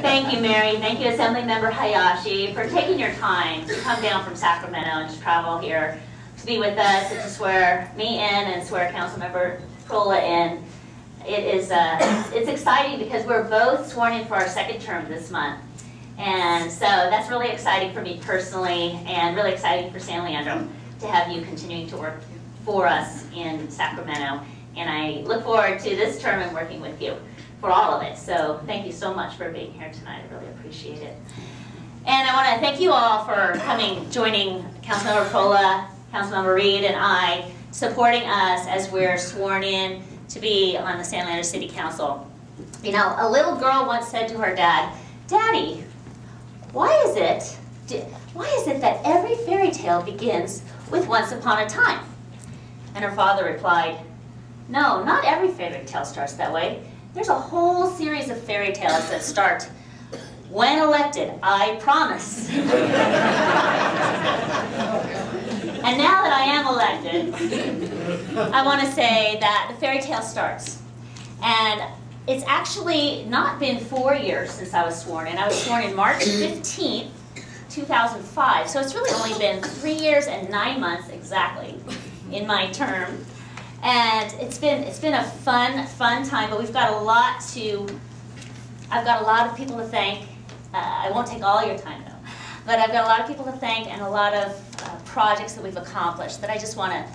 Thank you, Mary. Thank you, Assemblymember Hayashi, for taking your time to come down from Sacramento and to travel here to be with us and to swear me in and swear Councilmember Prola in. It's exciting because we're both sworn in for our second term this month. And so that's really exciting for me personally and really exciting for San Leandro to have you continuing to work for us in Sacramento. And I look forward to this term and working with you for all of it. So thank you so much for being here tonight. I really appreciate it. And I want to thank you all for coming, joining Councilmember Prola, Councilmember Reed, and I, supporting us as we're sworn in to be on the San Leandro City Council. You know, a little girl once said to her dad, "Daddy, why is it that every fairy tale begins with once upon a time?" And her father replied, "No, not every fairy tale starts that way. There's a whole series of fairy tales that start, 'When elected, I promise.'" And now that I am elected, I want to say that the fairy tale starts. And it's actually not been 4 years since I was sworn in. I was sworn in March 15th, 2005. So it's really only been 3 years and 9 months exactly in my term. And it's been a fun time, but I've got a lot of people to thank. I won't take all your time though, but I've got a lot of people to thank and a lot of projects that we've accomplished that I just want to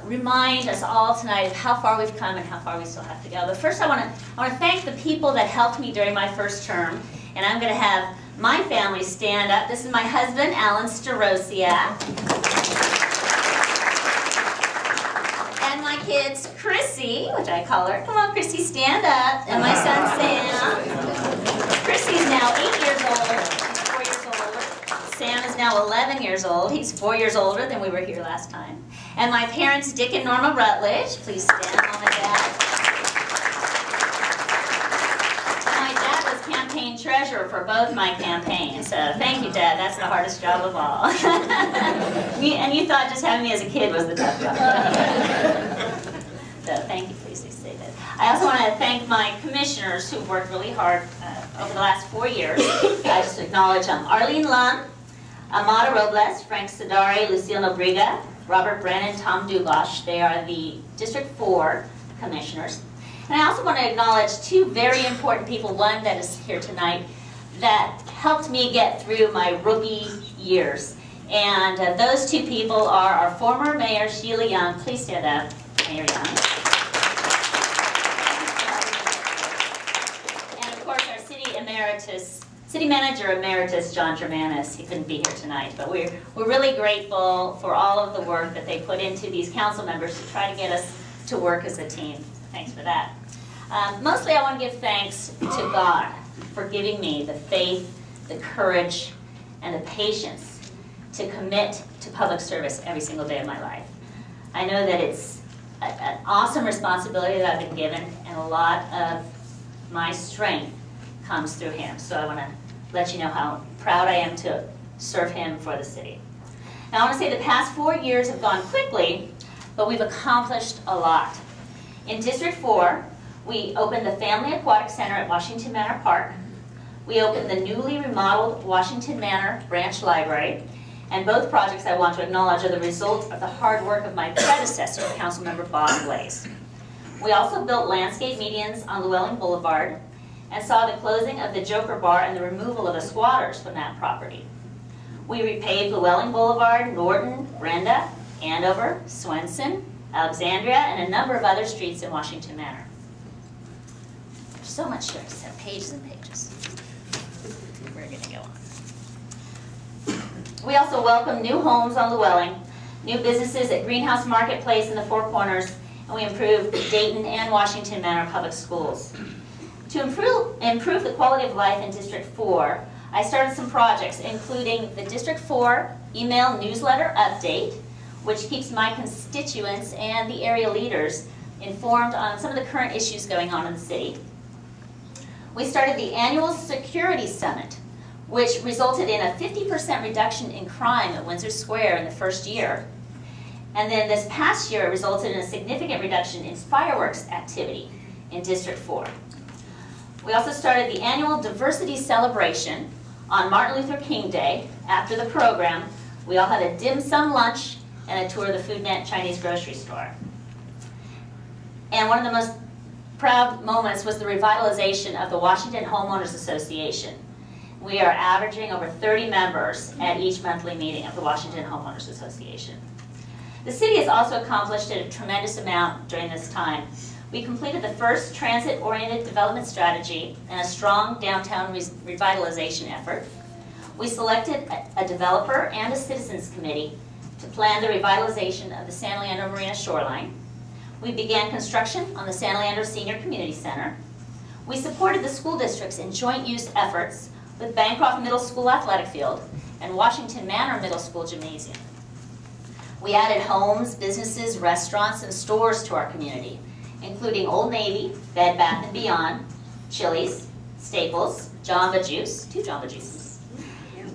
remind us all tonight of how far we've come and how far we still have to go. But first I want to thank the people that helped me during my first term, and I'm going to have my family stand up. This is my husband, Joyce Starosciak. And my kids, Chrissy, which I call her. Come on, Chrissy, stand up. And my son, Sam. Chrissy's now 8 years old. He's 4 years older. Sam is now 11 years old. He's 4 years older than we were here last time. And my parents, Dick and Norma Rutledge. Please stand, Mom and Dad. My dad was campaign treasurer for both my campaigns. So thank you, Dad. That's the hardest job of all. And you thought just having me as a kid was the tough job. So thank you. Please do say that. I also want to thank my commissioners who've worked really hard over the last 4 years. I just acknowledge Arlene Lund, Amada Robles, Frank Sadari, Lucille Nobriga, Robert Brennan, Tom Dugosh. They are the District 4 commissioners. And I also want to acknowledge two very important people, one that is here tonight, that helped me get through my rookie years. And those two people are our former mayor, Sheila Young. Please stand up, Mayor Young. And of course, our City Manager Emeritus, John Germanis. He couldn't be here tonight, but we're really grateful for all of the work that they put into these council members to try to get us to work as a team. Thanks for that. Mostly I want to give thanks to God for giving me the faith, the courage, and the patience to commit to public service every single day of my life. I know that it's an awesome responsibility that I've been given, and a lot of my strength comes through him. So I want to let you know how proud I am to serve him for the city. Now I want to say the past 4 years have gone quickly, but we've accomplished a lot. In District 4, we opened the Family Aquatic Center at Washington Manor Park. We opened the newly remodeled Washington Manor Branch Library. And both projects I want to acknowledge are the result of the hard work of my predecessor, Councilmember Bob Blaze. We also built landscape medians on Llewellyn Boulevard and saw the closing of the Joker Bar and the removal of the squatters from that property. We repaved Llewellyn Boulevard, Norton, Brenda, Andover, Swenson, Alexandria, and a number of other streets in Washington Manor. There's so much here, just have pages and pages. We're going to go on. We also welcomed new homes on Llewellyn, new businesses at Greenhouse Marketplace in the Four Corners, and we improved Dayton and Washington Manor public schools. To improve the quality of life in District 4, I started some projects, including the District 4 email newsletter update, which keeps my constituents and the area leaders informed on some of the current issues going on in the city. We started the annual Security Summit, which resulted in a 50% reduction in crime at Windsor Square in the first year. And then this past year, it resulted in a significant reduction in fireworks activity in District 4. We also started the annual diversity celebration on Martin Luther King Day. After the program, we all had a dim sum lunch and a tour of the Food Net Chinese grocery store. And one of the most proud moments was the revitalization of the Washington Homeowners Association. We are averaging over 30 members at each monthly meeting of the Washington Homeowners Association. The city has also accomplished a tremendous amount during this time. We completed the first transit-oriented development strategy and a strong downtown revitalization effort. We selected a developer and a citizens committee to plan the revitalization of the San Leandro Marina shoreline. We began construction on the San Leandro Senior Community Center. We supported the school districts in joint use efforts with Bancroft Middle School Athletic Field and Washington Manor Middle School Gymnasium. We added homes, businesses, restaurants, and stores to our community, including Old Navy, Bed Bath & Beyond, Chili's, Staples, Jamba Juice, 2 Jamba Juices,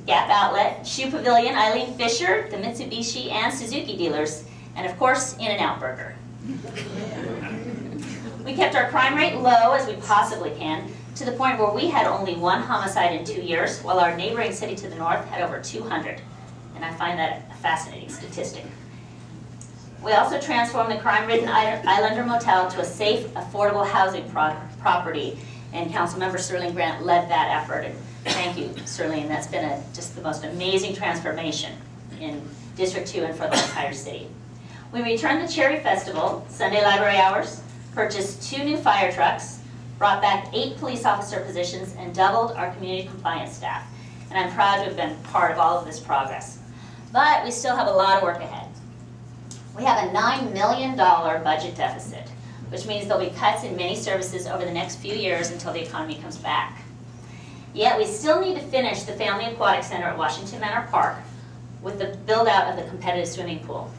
Gap Outlet, Shoe Pavilion, Eileen Fisher, the Mitsubishi and Suzuki dealers, and of course, In-N-Out Burger. We kept our crime rate low as we possibly can, to the point where we had only 1 homicide in 2 years, while our neighboring city to the north had over 200. And I find that a fascinating statistic. We also transformed the crime-ridden Islander Motel to a safe, affordable housing property, and Councilmember Sterling Grant led that effort. And thank you, Sterling. That's been just the most amazing transformation in District 2 and for the entire city. We returned the Cherry Festival, Sunday library hours, purchased 2 new fire trucks, brought back 8 police officer positions, and doubled our community compliance staff. And I'm proud to have been part of all of this progress. But we still have a lot of work ahead. We have a $9 million budget deficit, which means there'll be cuts in many services over the next few years until the economy comes back. Yet we still need to finish the Family Aquatic Center at Washington Manor Park with the build-out of the competitive swimming pool.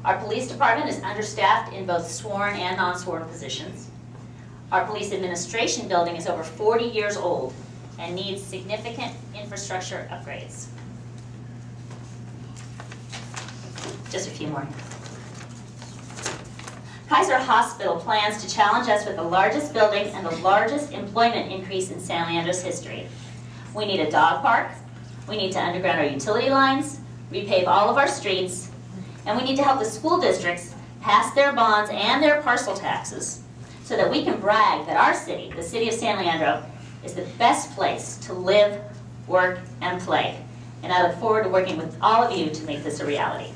Our police department is understaffed in both sworn and non-sworn positions. Our police administration building is over 40 years old and needs significant infrastructure upgrades. Just a few more. Kaiser Hospital plans to challenge us with the largest building and the largest employment increase in San Leandro's history. We need a dog park, we need to underground our utility lines, repave all of our streets, and we need to help the school districts pass their bonds and their parcel taxes so that we can brag that our city, the city of San Leandro, is the best place to live, work, and play. And I look forward to working with all of you to make this a reality.